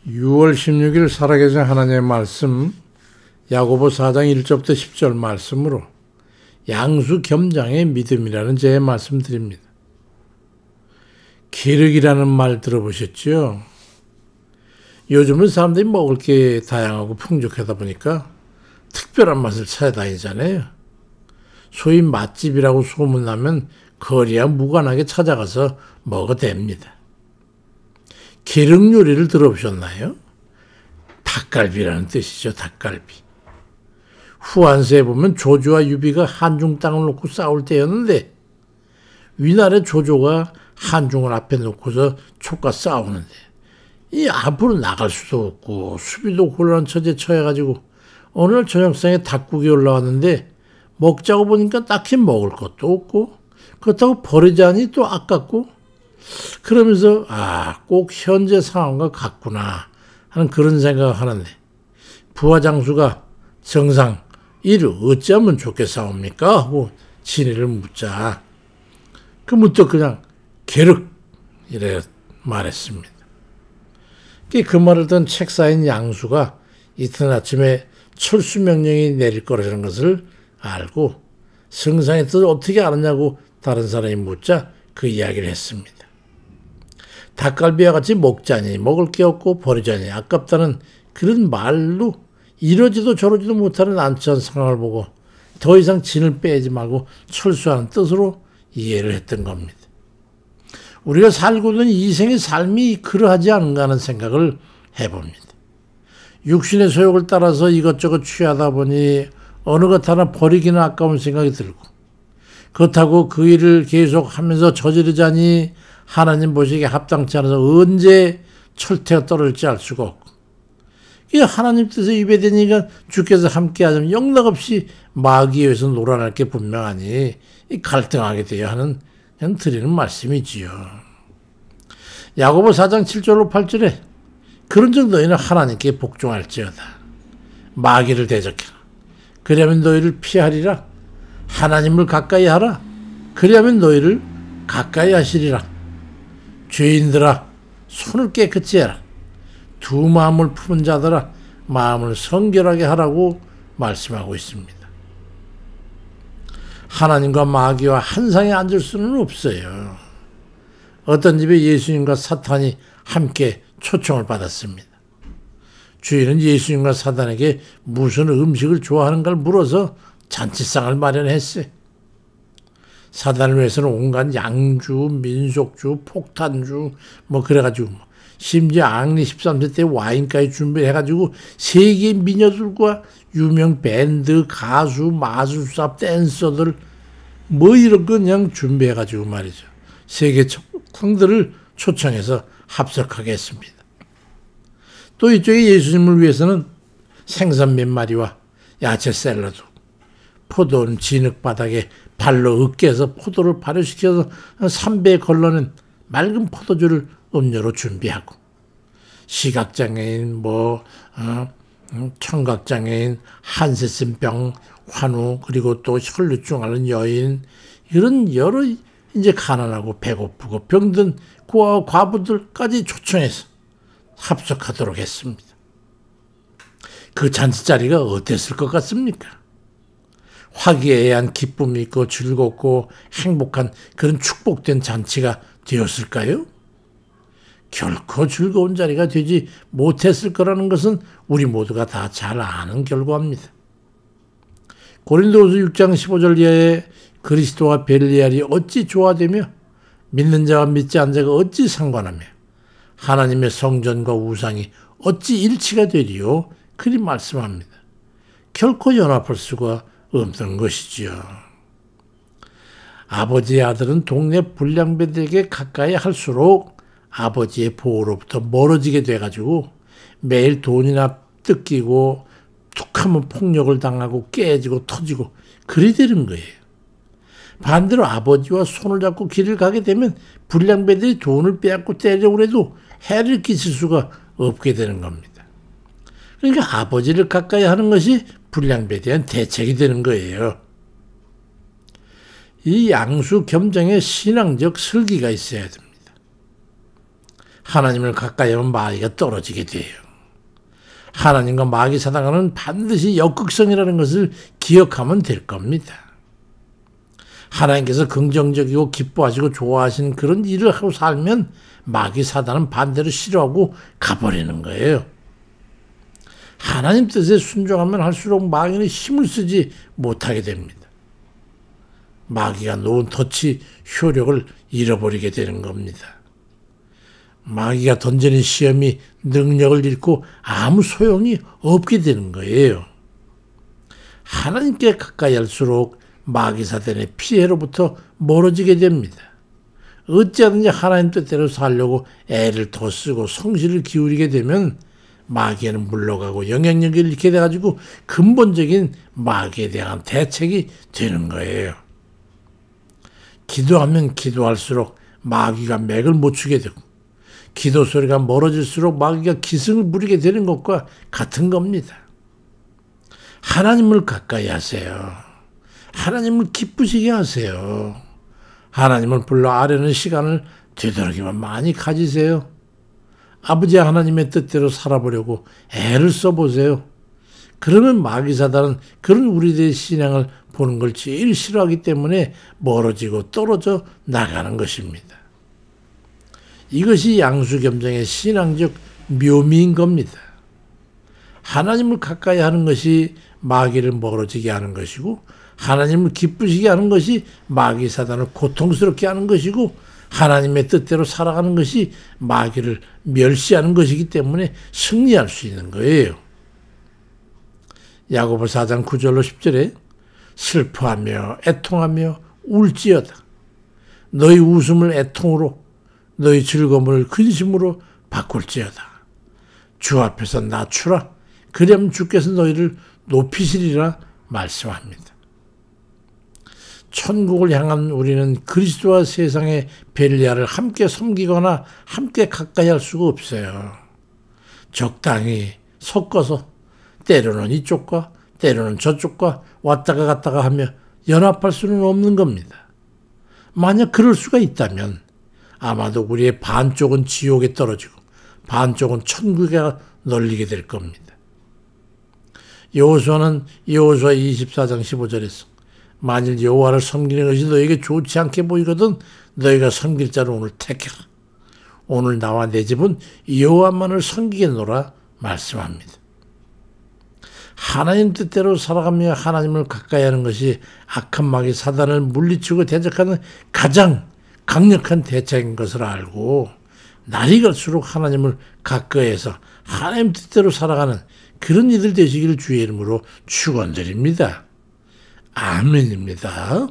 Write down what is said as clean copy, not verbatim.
6월 16일 살아계신 하나님의 말씀 야고보 4장 1절부터 10절 말씀으로 양수 겸장의 믿음이라는 제 말씀 드립니다. 기르기라는 말 들어보셨죠? 요즘은 사람들이 먹을 게 다양하고 풍족하다 보니까 특별한 맛을 찾아다니잖아요. 소위 맛집이라고 소문나면 거리야 무관하게 찾아가서 먹어댑니다. 기름 요리를 들어보셨나요? 닭갈비라는 뜻이죠. 닭갈비. 후한세에 보면 조조와 유비가 한중 땅을 놓고 싸울 때였는데 위날의 조조가 한중을 앞에 놓고서 촉과 싸우는데 이 앞으로 나갈 수도 없고 수비도 곤란한 처지에 처해가지고 어느 날 저녁상에 닭국이 올라왔는데 먹자고 보니까 딱히 먹을 것도 없고 그렇다고 버리자니 또 아깝고 그러면서 꼭 현재 상황과 같구나 하는 그런 생각을 하는데 부하장수가 정상 이를 어찌하면 좋겠사옵니까? 하고 진의를 묻자 그 문득 그냥 게륵 이래 말했습니다. 그 말을 듣는 책사인 양수가 이튿날 아침에 철수 명령이 내릴 거라는 것을 알고 성상의 뜻을 어떻게 알았냐고 다른 사람이 묻자 그 이야기를 했습니다. 닭갈비와 같이 먹자니 먹을 게 없고 버리자니 아깝다는 그런 말로 이러지도 저러지도 못하는 안치한 상황을 보고 더 이상 진을 빼지 말고 철수하는 뜻으로 이해를 했던 겁니다. 우리가 살고 있는 이 생의 삶이 그러하지 않은가 하는 생각을 해봅니다. 육신의 소욕을 따라서 이것저것 취하다 보니 어느 것 하나 버리기는 아까운 생각이 들고 그렇다고 그 일을 계속하면서 저지르자니 하나님 보시기에 합당치 않아서 언제 철퇴가 떨어질지 알 수가 없고 이 하나님 뜻에 위배되니까 주께서 함께 하자면 영락없이 마귀에 의해서 놀아날 게 분명하니 갈등하게 되어야 하는 그냥 드리는 말씀이지요. 야고보 4장 7절로 8절에 그런즉 너희는 하나님께 복종할지어다. 마귀를 대적해라. 그리하면 너희를 피하리라. 하나님을 가까이 하라. 그리하면 너희를 가까이 하시리라. 죄인들아 손을 깨끗이 해라. 두 마음을 품은 자들아 마음을 성결하게 하라고 말씀하고 있습니다. 하나님과 마귀와 한 상에 앉을 수는 없어요. 어떤 집에 예수님과 사탄이 함께 초청을 받았습니다. 주인은 예수님과 사탄에게 무슨 음식을 좋아하는가를 물어서 잔치상을 마련했어요. 사단을 위해서는 온갖 양주, 민속주, 폭탄주 그래가지고 심지어 앙리 13세 때 와인까지 준비해가지고 세계 미녀들과 유명 밴드, 가수, 마술사, 댄서들 이런 거 그냥 준비해가지고 말이죠. 세계 척상들을 초청해서 합석하게 했습니다. 또 이쪽에 예수님을 위해서는 생선 몇 마리와 야채 샐러드, 포도는 진흙바닥에 발로 으깨서 포도를 발효시켜서 3배에 걸러낸 맑은 포도주를 음료로 준비하고 시각장애인, 청각장애인, 한세심병, 환우, 그리고 또 혈루증 앓는 여인 이런 여러 이제 가난하고 배고프고 병든 과부들까지 초청해서 합석하도록 했습니다. 그 잔치 자리가 어땠을 것 같습니까? 화기애애한 기쁨이 있고 즐겁고 행복한 그런 축복된 잔치가 되었을까요? 결코 즐거운 자리가 되지 못했을 거라는 것은 우리 모두가 다 잘 아는 결과입니다. 고린도후서 6장 15절 이하에 그리스도와 벨리알이 어찌 조화되며 믿는 자와 믿지 않는 자가 어찌 상관하며 하나님의 성전과 우상이 어찌 일치가 되리요? 그리 말씀합니다. 결코 연합할 수가 없는 것이지요. 아버지의 아들은 동네 불량배들에게 가까이 할수록 아버지의 보호로부터 멀어지게 돼가지고 매일 돈이나 뜯기고 툭하면 폭력을 당하고 깨지고 터지고 그리 되는 거예요. 반대로 아버지와 손을 잡고 길을 가게 되면 불량배들이 돈을 빼앗고 때리려고 해도 해를 끼칠 수가 없게 되는 겁니다. 그러니까 아버지를 가까이 하는 것이 불량배에 대한 대책이 되는 거예요. 이 양수 겸정에 신앙적 설기가 있어야 됩니다. 하나님을 가까이 하면 마귀가 떨어지게 돼요. 하나님과 마귀 사단과는 반드시 역극성이라는 것을 기억하면 될 겁니다. 하나님께서 긍정적이고 기뻐하시고 좋아하시는 그런 일을 하고 살면 마귀 사단은 반대로 싫어하고 가버리는 거예요. 하나님 뜻에 순종하면 할수록 마귀는 힘을 쓰지 못하게 됩니다. 마귀가 놓은 덫이 효력을 잃어버리게 되는 겁니다. 마귀가 던지는 시험이 능력을 잃고 아무 소용이 없게 되는 거예요. 하나님께 가까이 할수록 마귀 사단의 피해로부터 멀어지게 됩니다. 어찌하든지 하나님 뜻대로 살려고 애를 더 쓰고 성실을 기울이게 되면 마귀에는 물러가고 영향력을 잃게 돼가지고 근본적인 마귀에 대한 대책이 되는 거예요. 기도하면 기도할수록 마귀가 맥을 못 추게 되고 기도 소리가 멀어질수록 마귀가 기승을 부리게 되는 것과 같은 겁니다. 하나님을 가까이 하세요. 하나님을 기쁘시게 하세요. 하나님을 불러 아뢰는 시간을 되도록이면 많이 가지세요. 아버지 하나님의 뜻대로 살아보려고 애를 써보세요. 그러면 마귀 사단은 그런 우리들의 신앙을 보는 걸 제일 싫어하기 때문에 멀어지고 떨어져 나가는 것입니다. 이것이 양수겸정의 신앙적 묘미인 겁니다. 하나님을 가까이 하는 것이 마귀를 멀어지게 하는 것이고 하나님을 기쁘시게 하는 것이 마귀 사단을 고통스럽게 하는 것이고 하나님의 뜻대로 살아가는 것이 마귀를 멸시하는 것이기 때문에 승리할 수 있는 거예요. 야고보 4장 9절로 10절에 슬퍼하며 애통하며 울지어다. 너희 웃음을 애통으로 너희 즐거움을 근심으로 바꿀지어다. 주 앞에서 낮추라. 그리하면 주께서 너희를 높이시리라 말씀합니다. 천국을 향한 우리는 그리스도와 세상의 벨리아를 함께 섬기거나 함께 가까이 할 수가 없어요. 적당히 섞어서 때로는 이쪽과 때로는 저쪽과 왔다가 갔다가 하며 연합할 수는 없는 겁니다. 만약 그럴 수가 있다면 아마도 우리의 반쪽은 지옥에 떨어지고 반쪽은 천국에 널리게 될 겁니다. 여호수아는 여호수아 24장 15절에서 만일 여호와를 섬기는 것이 너에게 좋지 않게 보이거든 너희가 섬길 자를 오늘 택해라. 오늘 나와 내 집은 여호와만을 섬기겠노라 말씀합니다. 하나님 뜻대로 살아가며 하나님을 가까이 하는 것이 악한 마귀 사단을 물리치고 대적하는 가장 강력한 대책인 것을 알고 날이 갈수록 하나님을 가까이해서 하나님 뜻대로 살아가는 그런 이들 되시기를 주의 이름으로 축원드립니다. 아멘입니다.